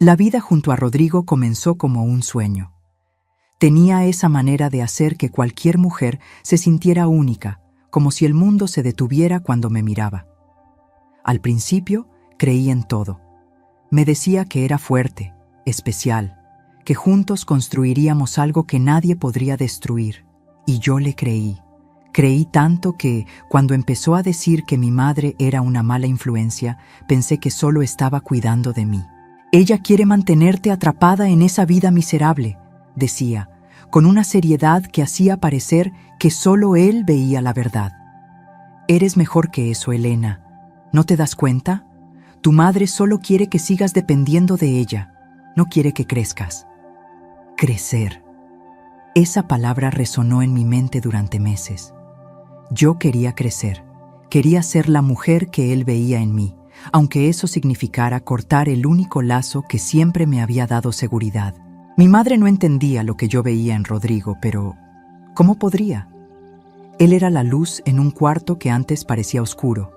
La vida junto a Rodrigo comenzó como un sueño. Tenía esa manera de hacer que cualquier mujer se sintiera única, como si el mundo se detuviera cuando me miraba. Al principio creí en todo. Me decía que era fuerte, especial, que juntos construiríamos algo que nadie podría destruir. Y yo le creí. Creí tanto que, cuando empezó a decir que mi madre era una mala influencia, pensé que solo estaba cuidando de mí. Ella quiere mantenerte atrapada en esa vida miserable, decía, con una seriedad que hacía parecer que solo él veía la verdad. Eres mejor que eso, Elena. ¿No te das cuenta? Tu madre solo quiere que sigas dependiendo de ella. No quiere que crezcas. Crecer. Esa palabra resonó en mi mente durante meses. Yo quería crecer. Quería ser la mujer que él veía en mí, aunque eso significara cortar el único lazo que siempre me había dado seguridad. Mi madre no entendía lo que yo veía en Rodrigo, pero ¿cómo podría? Él era la luz en un cuarto que antes parecía oscuro,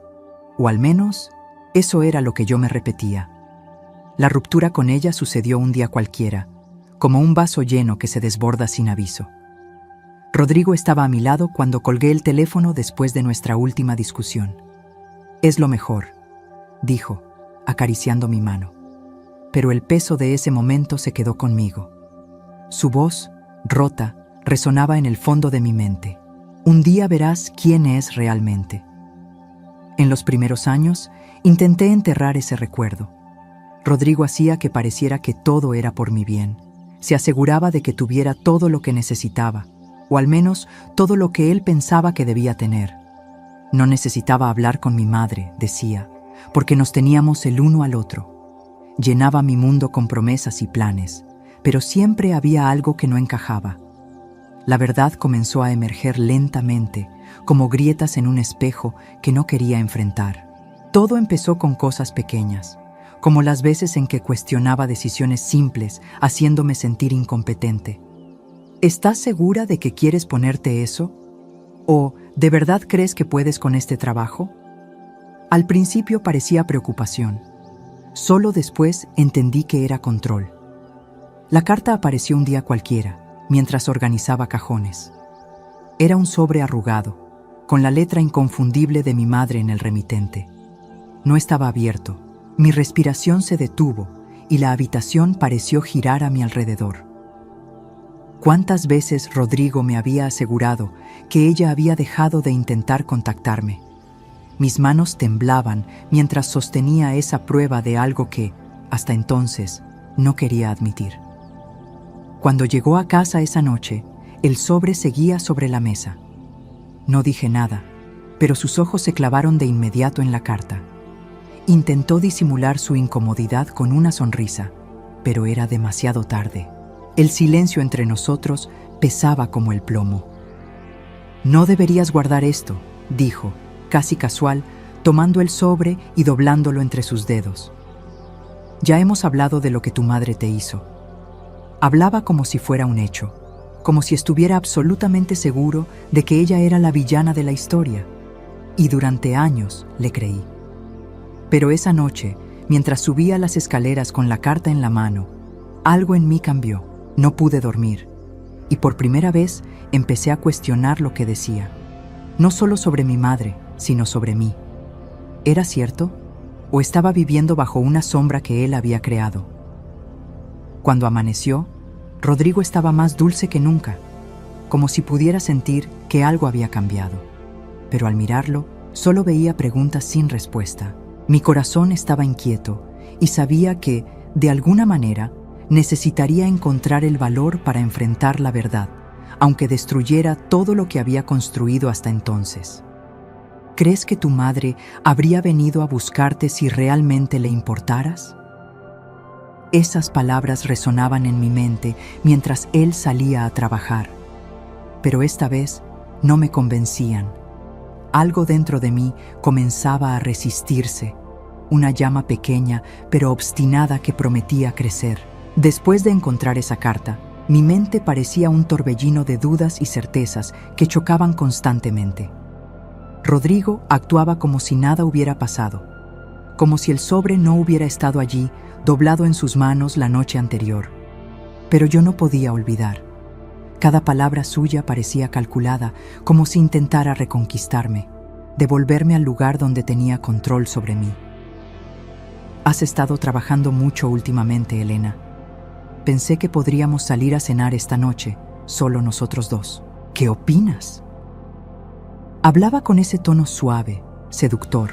o al menos eso era lo que yo me repetía. La ruptura con ella sucedió un día cualquiera, como un vaso lleno que se desborda sin aviso. Rodrigo estaba a mi lado cuando colgué el teléfono después de nuestra última discusión. «Es lo mejor», dijo, acariciando mi mano. Pero el peso de ese momento se quedó conmigo. Su voz, rota, resonaba en el fondo de mi mente. «Un día verás quién es realmente». En los primeros años, intenté enterrar ese recuerdo. Rodrigo hacía que pareciera que todo era por mi bien. Se aseguraba de que tuviera todo lo que necesitaba, o al menos todo lo que él pensaba que debía tener. No necesitaba hablar con mi madre, decía, porque nos teníamos el uno al otro. Llenaba mi mundo con promesas y planes, pero siempre había algo que no encajaba. La verdad comenzó a emerger lentamente, como grietas en un espejo que no quería enfrentar. Todo empezó con cosas pequeñas, como las veces en que cuestionaba decisiones simples, haciéndome sentir incompetente. ¿Estás segura de que quieres ponerte eso? ¿O de verdad crees que puedes con este trabajo? Al principio parecía preocupación. Solo después entendí que era control. La carta apareció un día cualquiera, mientras organizaba cajones. Era un sobre arrugado, con la letra inconfundible de mi madre en el remitente. No estaba abierto. Mi respiración se detuvo y la habitación pareció girar a mi alrededor. ¿Cuántas veces Rodrigo me había asegurado que ella había dejado de intentar contactarme? Mis manos temblaban mientras sostenía esa prueba de algo que, hasta entonces, no quería admitir. Cuando llegó a casa esa noche, el sobre seguía sobre la mesa. No dije nada, pero sus ojos se clavaron de inmediato en la carta. Intentó disimular su incomodidad con una sonrisa, pero era demasiado tarde. El silencio entre nosotros pesaba como el plomo. «No deberías guardar esto», dijo, casi casual, tomando el sobre y doblándolo entre sus dedos. «Ya hemos hablado de lo que tu madre te hizo». Hablaba como si fuera un hecho, como si estuviera absolutamente seguro de que ella era la villana de la historia. Y durante años le creí. Pero esa noche, mientras subía las escaleras con la carta en la mano, algo en mí cambió. No pude dormir, y por primera vez empecé a cuestionar lo que decía. No solo sobre mi madre, sino sobre mí. ¿Era cierto? ¿O estaba viviendo bajo una sombra que él había creado? Cuando amaneció, Rodrigo estaba más dulce que nunca, como si pudiera sentir que algo había cambiado. Pero al mirarlo, solo veía preguntas sin respuesta. Mi corazón estaba inquieto y sabía que, de alguna manera, necesitaría encontrar el valor para enfrentar la verdad, aunque destruyera todo lo que había construido hasta entonces. ¿Crees que tu madre habría venido a buscarte si realmente le importaras? Esas palabras resonaban en mi mente mientras él salía a trabajar. Pero esta vez no me convencían. Algo dentro de mí comenzaba a resistirse, una llama pequeña pero obstinada que prometía crecer. Después de encontrar esa carta, mi mente parecía un torbellino de dudas y certezas que chocaban constantemente. Rodrigo actuaba como si nada hubiera pasado, como si el sobre no hubiera estado allí doblado en sus manos la noche anterior. Pero yo no podía olvidar. Cada palabra suya parecía calculada, como si intentara reconquistarme, devolverme al lugar donde tenía control sobre mí. Has estado trabajando mucho últimamente, Elena. Pensé que podríamos salir a cenar esta noche, solo nosotros dos. ¿Qué opinas? Hablaba con ese tono suave, seductor,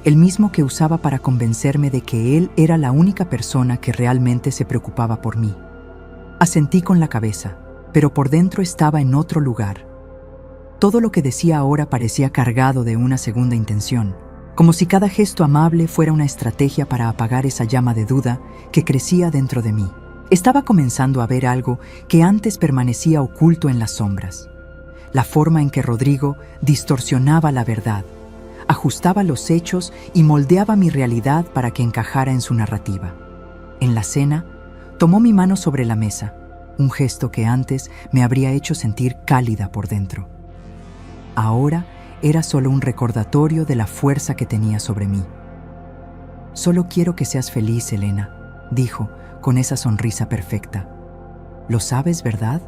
el mismo que usaba para convencerme de que él era la única persona que realmente se preocupaba por mí. Asentí con la cabeza, pero por dentro estaba en otro lugar. Todo lo que decía ahora parecía cargado de una segunda intención, como si cada gesto amable fuera una estrategia para apagar esa llama de duda que crecía dentro de mí. Estaba comenzando a ver algo que antes permanecía oculto en las sombras. La forma en que Rodrigo distorsionaba la verdad, ajustaba los hechos y moldeaba mi realidad para que encajara en su narrativa. En la cena, tomó mi mano sobre la mesa, un gesto que antes me habría hecho sentir cálida por dentro. Ahora era solo un recordatorio de la fuerza que tenía sobre mí. «Solo quiero que seas feliz, Elena», dijo con esa sonrisa perfecta. «¿Lo sabes, verdad?»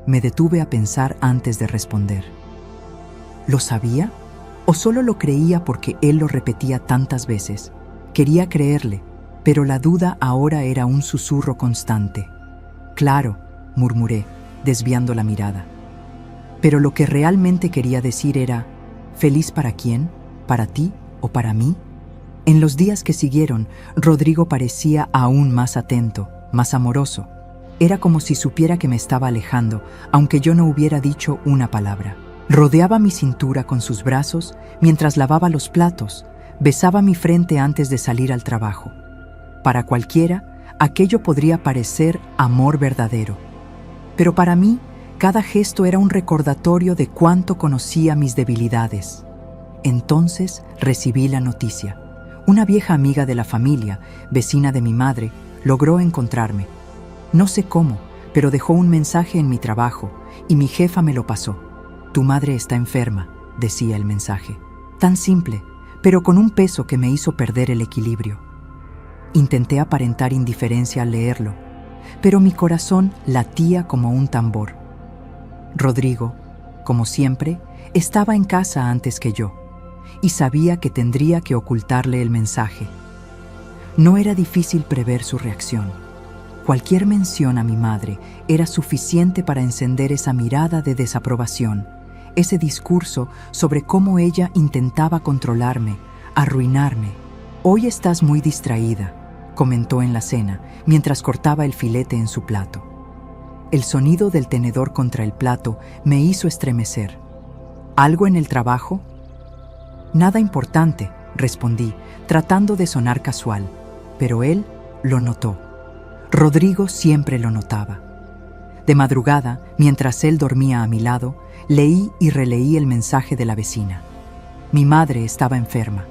Me detuve a pensar antes de responder. ¿Lo sabía? ¿O solo lo creía porque él lo repetía tantas veces? Quería creerle, pero la duda ahora era un susurro constante. «Claro», murmuré, desviando la mirada. Pero lo que realmente quería decir era, ¿feliz para quién? ¿Para ti o para mí? En los días que siguieron, Rodrigo parecía aún más atento, más amoroso. Era como si supiera que me estaba alejando, aunque yo no hubiera dicho una palabra. Rodeaba mi cintura con sus brazos mientras lavaba los platos, besaba mi frente antes de salir al trabajo. Para cualquiera, aquello podría parecer amor verdadero. Pero para mí, cada gesto era un recordatorio de cuánto conocía mis debilidades. Entonces recibí la noticia. Una vieja amiga de la familia, vecina de mi madre, logró encontrarme. No sé cómo, pero dejó un mensaje en mi trabajo y mi jefa me lo pasó. «Tu madre está enferma», decía el mensaje. Tan simple, pero con un peso que me hizo perder el equilibrio. Intenté aparentar indiferencia al leerlo, pero mi corazón latía como un tambor. Rodrigo, como siempre, estaba en casa antes que yo, y sabía que tendría que ocultarle el mensaje. No era difícil prever su reacción. Cualquier mención a mi madre era suficiente para encender esa mirada de desaprobación, ese discurso sobre cómo ella intentaba controlarme, arruinarme. «Hoy estás muy distraída», comentó en la cena, mientras cortaba el filete en su plato. El sonido del tenedor contra el plato me hizo estremecer. «¿Algo en el trabajo?» «Nada importante», respondí, tratando de sonar casual, pero él lo notó. Rodrigo siempre lo notaba. De madrugada, mientras él dormía a mi lado, leí y releí el mensaje de la vecina. Mi madre estaba enferma.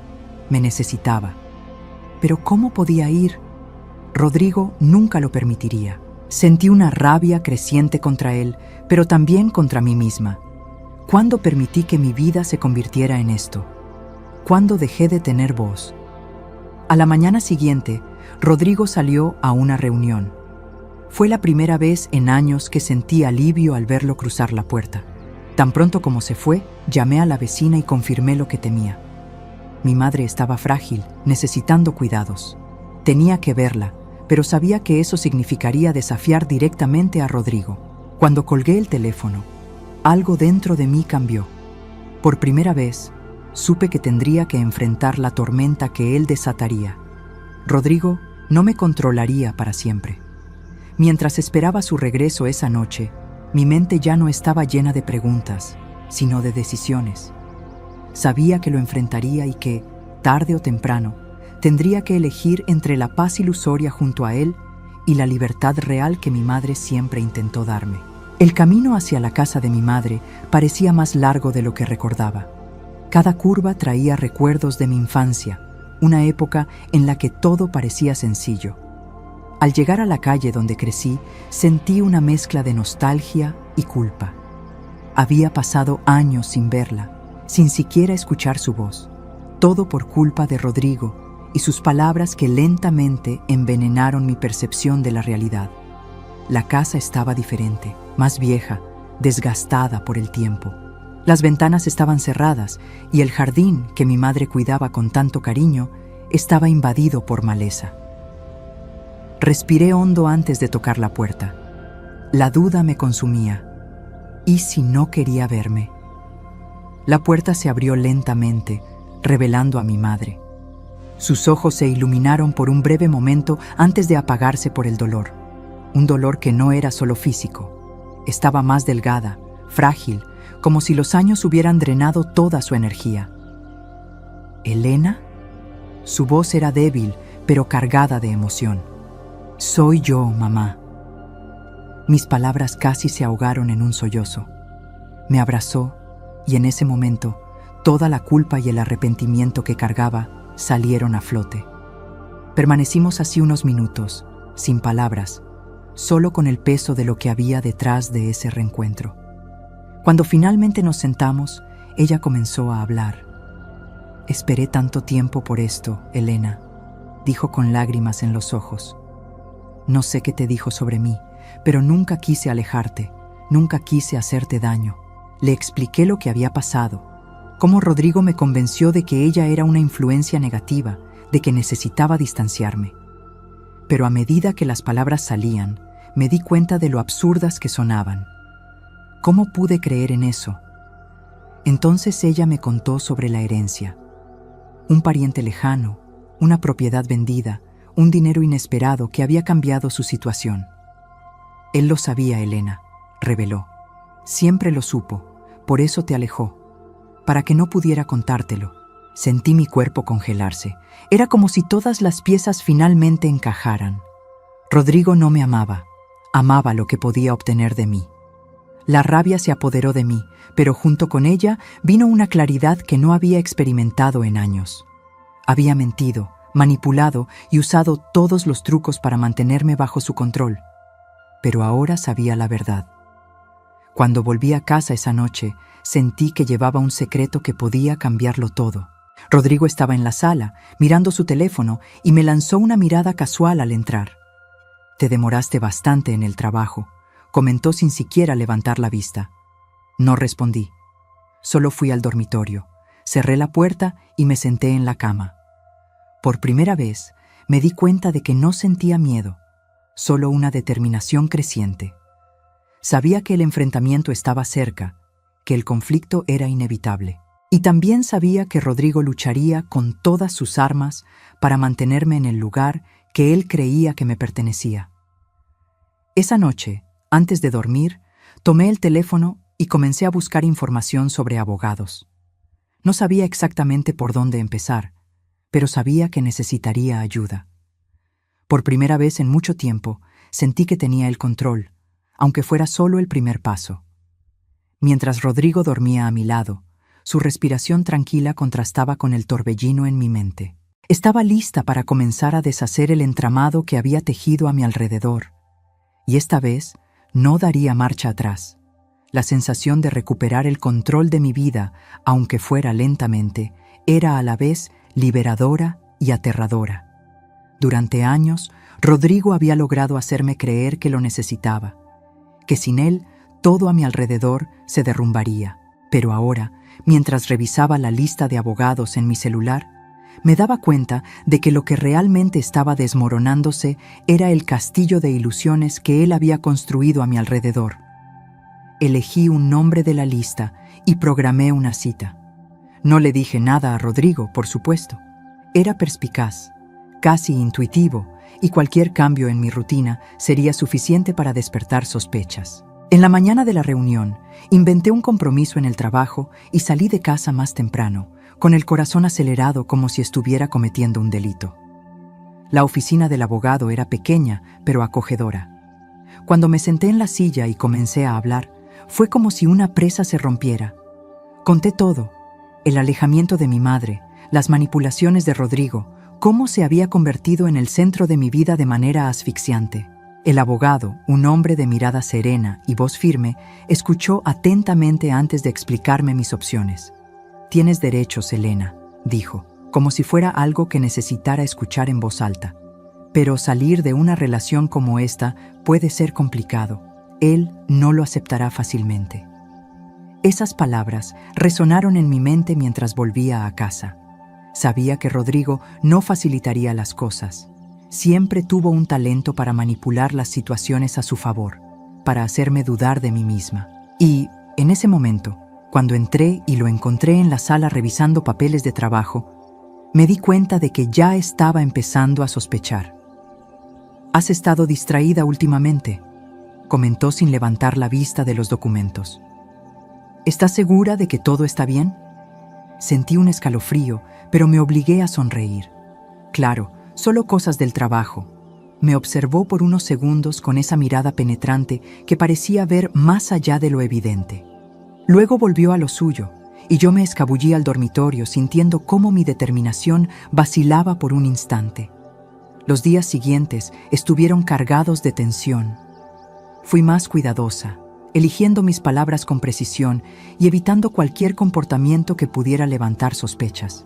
Me necesitaba. Pero ¿cómo podía ir? Rodrigo nunca lo permitiría. Sentí una rabia creciente contra él, pero también contra mí misma. ¿Cuándo permití que mi vida se convirtiera en esto? ¿Cuándo dejé de tener voz? A la mañana siguiente, Rodrigo salió a una reunión. Fue la primera vez en años que sentí alivio al verlo cruzar la puerta. Tan pronto como se fue, llamé a la vecina y confirmé lo que temía. Mi madre estaba frágil, necesitando cuidados. Tenía que verla, pero sabía que eso significaría desafiar directamente a Rodrigo. Cuando colgué el teléfono, algo dentro de mí cambió. Por primera vez, supe que tendría que enfrentar la tormenta que él desataría. Rodrigo no me controlaría para siempre. Mientras esperaba su regreso esa noche, mi mente ya no estaba llena de preguntas, sino de decisiones. Sabía que lo enfrentaría y que, tarde o temprano, tendría que elegir entre la paz ilusoria junto a él y la libertad real que mi madre siempre intentó darme. El camino hacia la casa de mi madre parecía más largo de lo que recordaba. Cada curva traía recuerdos de mi infancia, una época en la que todo parecía sencillo. Al llegar a la calle donde crecí, sentí una mezcla de nostalgia y culpa. Había pasado años sin verla, sin siquiera escuchar su voz, todo por culpa de Rodrigo y sus palabras que lentamente envenenaron mi percepción de la realidad. La casa estaba diferente, más vieja, desgastada por el tiempo. Las ventanas estaban cerradas y el jardín que mi madre cuidaba con tanto cariño estaba invadido por maleza. Respiré hondo antes de tocar la puerta. La duda me consumía. ¿Y si no quería verme? La puerta se abrió lentamente, revelando a mi madre. Sus ojos se iluminaron por un breve momento antes de apagarse por el dolor. Un dolor que no era solo físico. Estaba más delgada, frágil, como si los años hubieran drenado toda su energía. ¿Elena? Su voz era débil, pero cargada de emoción. Soy yo, mamá. Mis palabras casi se ahogaron en un sollozo. Me abrazó y en ese momento toda la culpa y el arrepentimiento que cargaba salieron a flote. Permanecimos así unos minutos, sin palabras, solo con el peso de lo que había detrás de ese reencuentro. Cuando finalmente nos sentamos, ella comenzó a hablar. Esperé tanto tiempo por esto, Elena, dijo con lágrimas en los ojos. No sé qué te dijo sobre mí, pero nunca quise alejarte, nunca quise hacerte daño. Le expliqué lo que había pasado, cómo Rodrigo me convenció de que ella era una influencia negativa, de que necesitaba distanciarme. Pero a medida que las palabras salían, me di cuenta de lo absurdas que sonaban. ¿Cómo pude creer en eso? Entonces ella me contó sobre la herencia. Un pariente lejano, una propiedad vendida, un dinero inesperado que había cambiado su situación. Él lo sabía, Elena, reveló. Siempre lo supo, por eso te alejó, para que no pudiera contártelo. Sentí mi cuerpo congelarse. Era como si todas las piezas finalmente encajaran. Rodrigo no me amaba, amaba lo que podía obtener de mí. La rabia se apoderó de mí, pero junto con ella vino una claridad que no había experimentado en años. Había mentido, manipulado y usado todos los trucos para mantenerme bajo su control. Pero ahora sabía la verdad. Cuando volví a casa esa noche, sentí que llevaba un secreto que podía cambiarlo todo. Rodrigo estaba en la sala, mirando su teléfono, y me lanzó una mirada casual al entrar. «Te demoraste bastante en el trabajo», comentó sin siquiera levantar la vista. No respondí. Solo fui al dormitorio, cerré la puerta y me senté en la cama. Por primera vez, me di cuenta de que no sentía miedo, solo una determinación creciente. Sabía que el enfrentamiento estaba cerca, que el conflicto era inevitable. Y también sabía que Rodrigo lucharía con todas sus armas para mantenerme en el lugar que él creía que me pertenecía. Esa noche, antes de dormir, tomé el teléfono y comencé a buscar información sobre abogados. No sabía exactamente por dónde empezar, pero sabía que necesitaría ayuda. Por primera vez en mucho tiempo, sentí que tenía el control, aunque fuera solo el primer paso. Mientras Rodrigo dormía a mi lado, su respiración tranquila contrastaba con el torbellino en mi mente. Estaba lista para comenzar a deshacer el entramado que había tejido a mi alrededor. Y esta vez no daría marcha atrás. La sensación de recuperar el control de mi vida, aunque fuera lentamente, era a la vez liberadora y aterradora. Durante años, Rodrigo había logrado hacerme creer que lo necesitaba, que sin él todo a mi alrededor se derrumbaría. Pero ahora, mientras revisaba la lista de abogados en mi celular, me daba cuenta de que lo que realmente estaba desmoronándose era el castillo de ilusiones que él había construido a mi alrededor. Elegí un nombre de la lista y programé una cita. No le dije nada a Rodrigo, por supuesto. Era perspicaz, casi intuitivo, y cualquier cambio en mi rutina sería suficiente para despertar sospechas. En la mañana de la reunión, inventé un compromiso en el trabajo y salí de casa más temprano, con el corazón acelerado como si estuviera cometiendo un delito. La oficina del abogado era pequeña, pero acogedora. Cuando me senté en la silla y comencé a hablar, fue como si una presa se rompiera. Conté todo: el alejamiento de mi madre, las manipulaciones de Rodrigo, cómo se había convertido en el centro de mi vida de manera asfixiante. El abogado, un hombre de mirada serena y voz firme, escuchó atentamente antes de explicarme mis opciones. «Tienes derechos, Elena», dijo, como si fuera algo que necesitara escuchar en voz alta. Pero salir de una relación como esta puede ser complicado. Él no lo aceptará fácilmente. Esas palabras resonaron en mi mente mientras volvía a casa. Sabía que Rodrigo no facilitaría las cosas. Siempre tuvo un talento para manipular las situaciones a su favor, para hacerme dudar de mí misma. Y, en ese momento, cuando entré y lo encontré en la sala revisando papeles de trabajo, me di cuenta de que ya estaba empezando a sospechar. «¿Has estado distraída últimamente?», comentó sin levantar la vista de los documentos. «¿Estás segura de que todo está bien?». Sentí un escalofrío, pero me obligué a sonreír. Claro, solo cosas del trabajo. Me observó por unos segundos con esa mirada penetrante que parecía ver más allá de lo evidente. Luego volvió a lo suyo, y yo me escabullí al dormitorio sintiendo cómo mi determinación vacilaba por un instante. Los días siguientes estuvieron cargados de tensión. Fui más cuidadosa, eligiendo mis palabras con precisión y evitando cualquier comportamiento que pudiera levantar sospechas.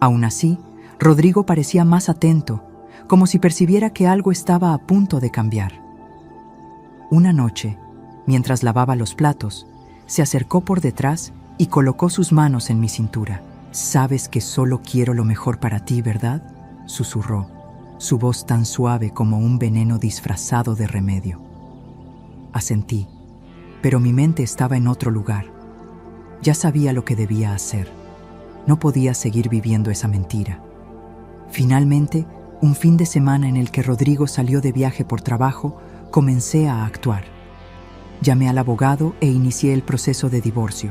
Aún así, Rodrigo parecía más atento, como si percibiera que algo estaba a punto de cambiar. Una noche, mientras lavaba los platos, se acercó por detrás y colocó sus manos en mi cintura. «Sabes que solo quiero lo mejor para ti, ¿verdad?», susurró, su voz tan suave como un veneno disfrazado de remedio. Asentí, pero mi mente estaba en otro lugar. Ya sabía lo que debía hacer. No podía seguir viviendo esa mentira. Finalmente, un fin de semana en el que Rodrigo salió de viaje por trabajo, comencé a actuar. Llamé al abogado e inicié el proceso de divorcio.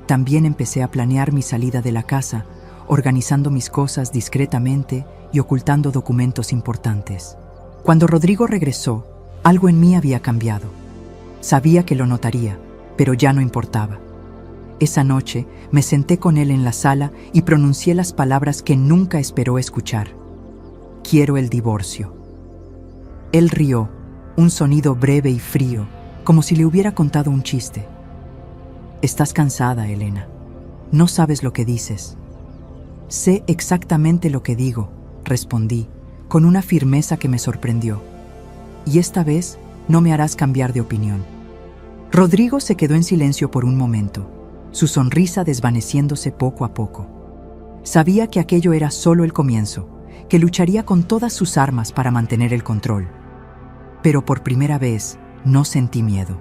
También empecé a planear mi salida de la casa, organizando mis cosas discretamente y ocultando documentos importantes. Cuando Rodrigo regresó, algo en mí había cambiado. Sabía que lo notaría, pero ya no importaba. Esa noche me senté con él en la sala y pronuncié las palabras que nunca esperó escuchar. «Quiero el divorcio». Él rió, un sonido breve y frío, como si le hubiera contado un chiste. «Estás cansada, Elena. No sabes lo que dices». «Sé exactamente lo que digo», respondí, con una firmeza que me sorprendió. «Y esta vez no me harás cambiar de opinión». Rodrigo se quedó en silencio por un momento, su sonrisa desvaneciéndose poco a poco. Sabía que aquello era solo el comienzo, que lucharía con todas sus armas para mantener el control. Pero por primera vez no sentí miedo.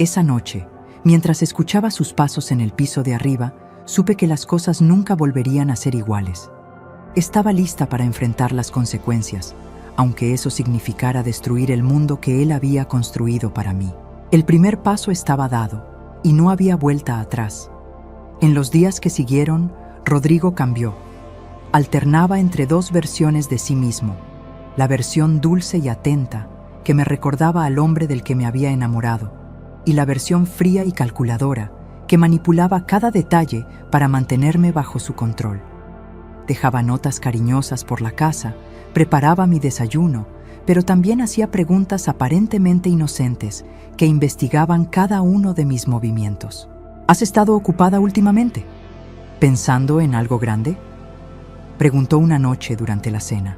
Esa noche, mientras escuchaba sus pasos en el piso de arriba, supe que las cosas nunca volverían a ser iguales. Estaba lista para enfrentar las consecuencias, aunque eso significara destruir el mundo que él había construido para mí. El primer paso estaba dado, y no había vuelta atrás. En los días que siguieron, Rodrigo cambió. Alternaba entre dos versiones de sí mismo, la versión dulce y atenta, que me recordaba al hombre del que me había enamorado, y la versión fría y calculadora, que manipulaba cada detalle para mantenerme bajo su control. Dejaba notas cariñosas por la casa, preparaba mi desayuno, pero también hacía preguntas aparentemente inocentes que investigaban cada uno de mis movimientos. ¿Has estado ocupada últimamente? ¿Pensando en algo grande?, preguntó una noche durante la cena.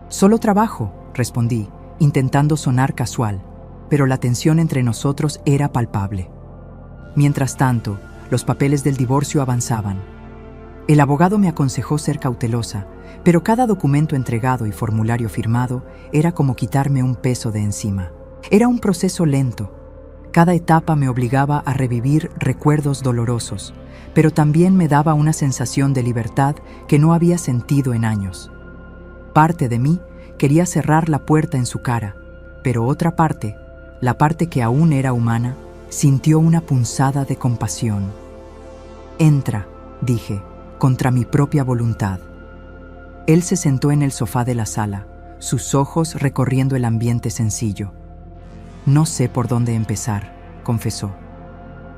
«Solo trabajo», respondí, intentando sonar casual, pero la tensión entre nosotros era palpable. Mientras tanto, los papeles del divorcio avanzaban. El abogado me aconsejó ser cautelosa, pero cada documento entregado y formulario firmado era como quitarme un peso de encima. Era un proceso lento. Cada etapa me obligaba a revivir recuerdos dolorosos, pero también me daba una sensación de libertad que no había sentido en años. Parte de mí quería cerrar la puerta en su cara, pero otra parte, la parte que aún era humana, sintió una punzada de compasión. «Entra», dije, contra mi propia voluntad. Él se sentó en el sofá de la sala, sus ojos recorriendo el ambiente sencillo. «No sé por dónde empezar», confesó.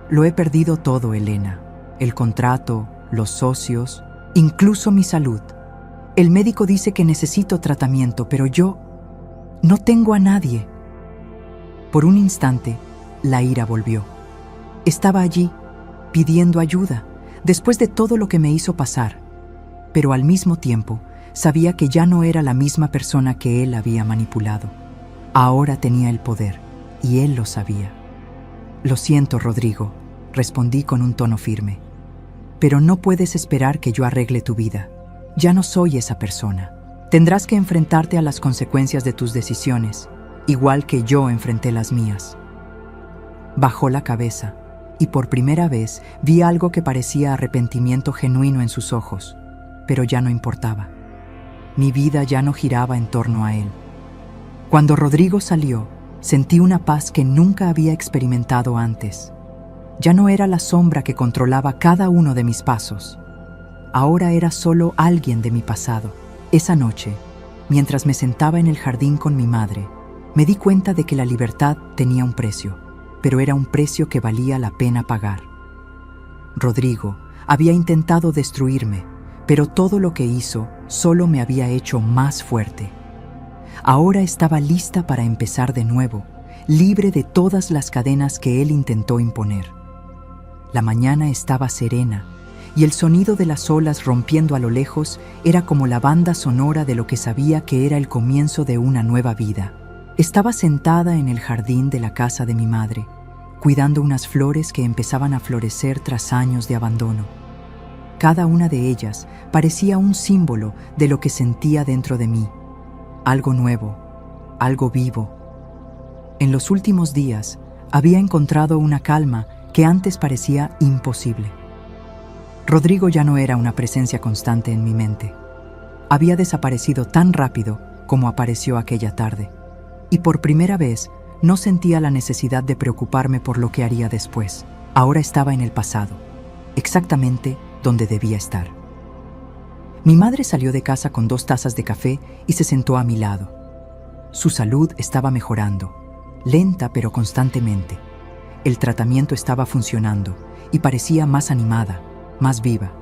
«Lo he perdido todo, Elena. El contrato, los socios, incluso mi salud. El médico dice que necesito tratamiento, pero yo no tengo a nadie». Por un instante, la ira volvió. Estaba allí, pidiendo ayuda, después de todo lo que me hizo pasar, pero al mismo tiempo sabía que ya no era la misma persona que él había manipulado. Ahora tenía el poder, y él lo sabía. Lo siento, Rodrigo, respondí con un tono firme. Pero no puedes esperar que yo arregle tu vida. Ya no soy esa persona. Tendrás que enfrentarte a las consecuencias de tus decisiones, igual que yo enfrenté las mías. Bajó la cabeza, y por primera vez vi algo que parecía arrepentimiento genuino en sus ojos, pero ya no importaba. Mi vida ya no giraba en torno a él. Cuando Rodrigo salió, sentí una paz que nunca había experimentado antes. Ya no era la sombra que controlaba cada uno de mis pasos. Ahora era solo alguien de mi pasado. Esa noche, mientras me sentaba en el jardín con mi madre, me di cuenta de que la libertad tenía un precio, pero era un precio que valía la pena pagar. Rodrigo había intentado destruirme, pero todo lo que hizo solo me había hecho más fuerte. Ahora estaba lista para empezar de nuevo, libre de todas las cadenas que él intentó imponer. La mañana estaba serena, y el sonido de las olas rompiendo a lo lejos era como la banda sonora de lo que sabía que era el comienzo de una nueva vida. Estaba sentada en el jardín de la casa de mi madre, cuidando unas flores que empezaban a florecer tras años de abandono. Cada una de ellas parecía un símbolo de lo que sentía dentro de mí. Algo nuevo, algo vivo. En los últimos días había encontrado una calma que antes parecía imposible. Rodrigo ya no era una presencia constante en mi mente. Había desaparecido tan rápido como apareció aquella tarde, y por primera vez no sentía la necesidad de preocuparme por lo que haría después. Ahora estaba en el pasado, exactamente donde debía estar. Mi madre salió de casa con 2 tazas de café y se sentó a mi lado. Su salud estaba mejorando, lenta pero constantemente. El tratamiento estaba funcionando y parecía más animada, más viva.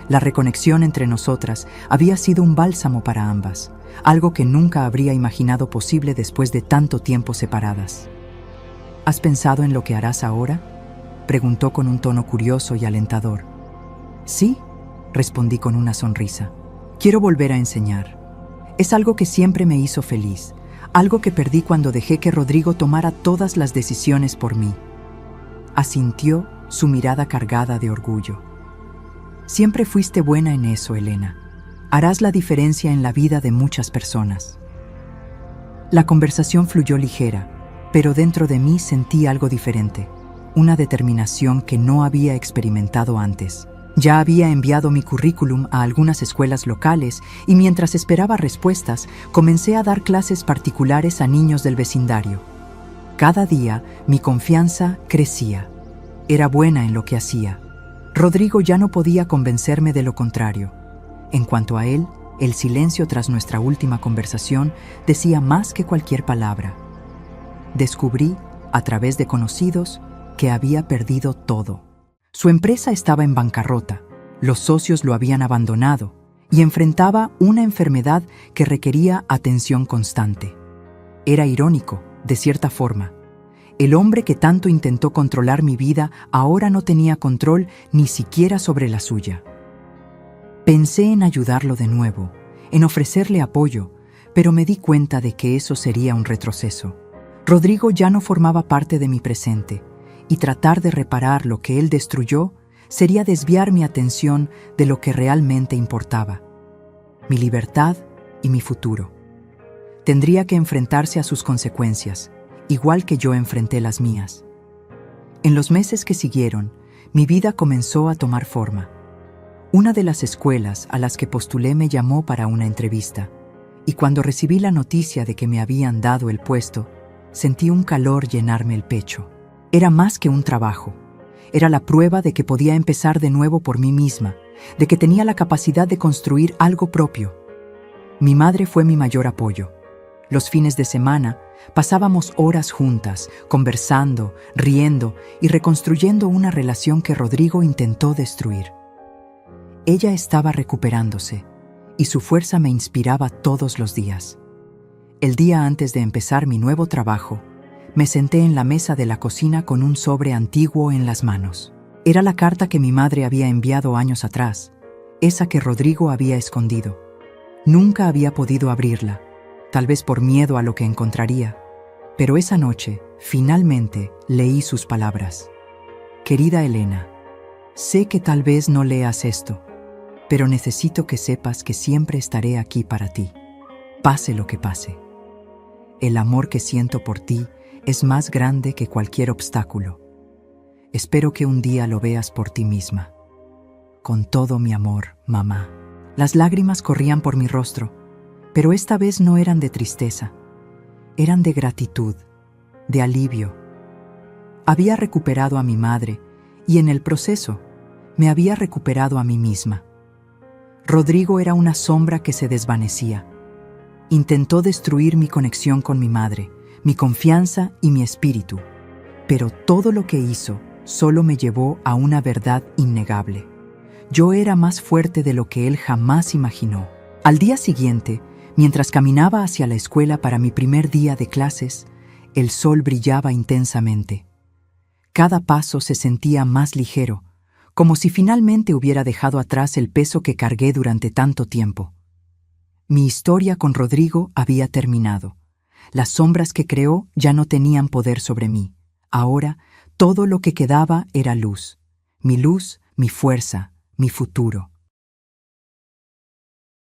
La reconexión entre nosotras había sido un bálsamo para ambas, algo que nunca habría imaginado posible después de tanto tiempo separadas. ¿Has pensado en lo que harás ahora?, preguntó con un tono curioso y alentador. Sí, respondí con una sonrisa. Quiero volver a enseñar. Es algo que siempre me hizo feliz, algo que perdí cuando dejé que Rodrigo tomara todas las decisiones por mí. Asintió, su mirada cargada de orgullo. Siempre fuiste buena en eso, Elena. Harás la diferencia en la vida de muchas personas. La conversación fluyó ligera, pero dentro de mí sentí algo diferente, una determinación que no había experimentado antes. Ya había enviado mi currículum a algunas escuelas locales y mientras esperaba respuestas, comencé a dar clases particulares a niños del vecindario. Cada día, mi confianza crecía. Era buena en lo que hacía. Rodrigo ya no podía convencerme de lo contrario. En cuanto a él, el silencio tras nuestra última conversación decía más que cualquier palabra. Descubrí, a través de conocidos, que había perdido todo. Su empresa estaba en bancarrota, los socios lo habían abandonado y enfrentaba una enfermedad que requería atención constante. Era irónico, de cierta forma. El hombre que tanto intentó controlar mi vida ahora no tenía control ni siquiera sobre la suya. Pensé en ayudarlo de nuevo, en ofrecerle apoyo, pero me di cuenta de que eso sería un retroceso. Rodrigo ya no formaba parte de mi presente, y tratar de reparar lo que él destruyó sería desviar mi atención de lo que realmente importaba: mi libertad y mi futuro. Tendría que enfrentarse a sus consecuencias, igual que yo enfrenté las mías. En los meses que siguieron, mi vida comenzó a tomar forma. Una de las escuelas a las que postulé me llamó para una entrevista, y cuando recibí la noticia de que me habían dado el puesto, sentí un calor llenarme el pecho. Era más que un trabajo. Era la prueba de que podía empezar de nuevo por mí misma, de que tenía la capacidad de construir algo propio. Mi madre fue mi mayor apoyo. Los fines de semana pasábamos horas juntas, conversando, riendo y reconstruyendo una relación que Rodrigo intentó destruir. Ella estaba recuperándose, y su fuerza me inspiraba todos los días. El día antes de empezar mi nuevo trabajo, me senté en la mesa de la cocina con un sobre antiguo en las manos. Era la carta que mi madre había enviado años atrás, esa que Rodrigo había escondido. Nunca había podido abrirla, tal vez por miedo a lo que encontraría, pero esa noche, finalmente, leí sus palabras. Querida Elena, sé que tal vez no leas esto, pero necesito que sepas que siempre estaré aquí para ti, pase lo que pase. El amor que siento por ti es más grande que cualquier obstáculo. Espero que un día lo veas por ti misma. Con todo mi amor, mamá. Las lágrimas corrían por mi rostro, pero esta vez no eran de tristeza. Eran de gratitud, de alivio. Había recuperado a mi madre y en el proceso me había recuperado a mí misma. Rodrigo era una sombra que se desvanecía. Intentó destruir mi conexión con mi madre, mi confianza y mi espíritu, pero todo lo que hizo solo me llevó a una verdad innegable. Yo era más fuerte de lo que él jamás imaginó. Al día siguiente, mientras caminaba hacia la escuela para mi primer día de clases, el sol brillaba intensamente. Cada paso se sentía más ligero, como si finalmente hubiera dejado atrás el peso que cargué durante tanto tiempo. Mi historia con Rodrigo había terminado. Las sombras que creó ya no tenían poder sobre mí. Ahora, todo lo que quedaba era luz, mi fuerza, mi futuro.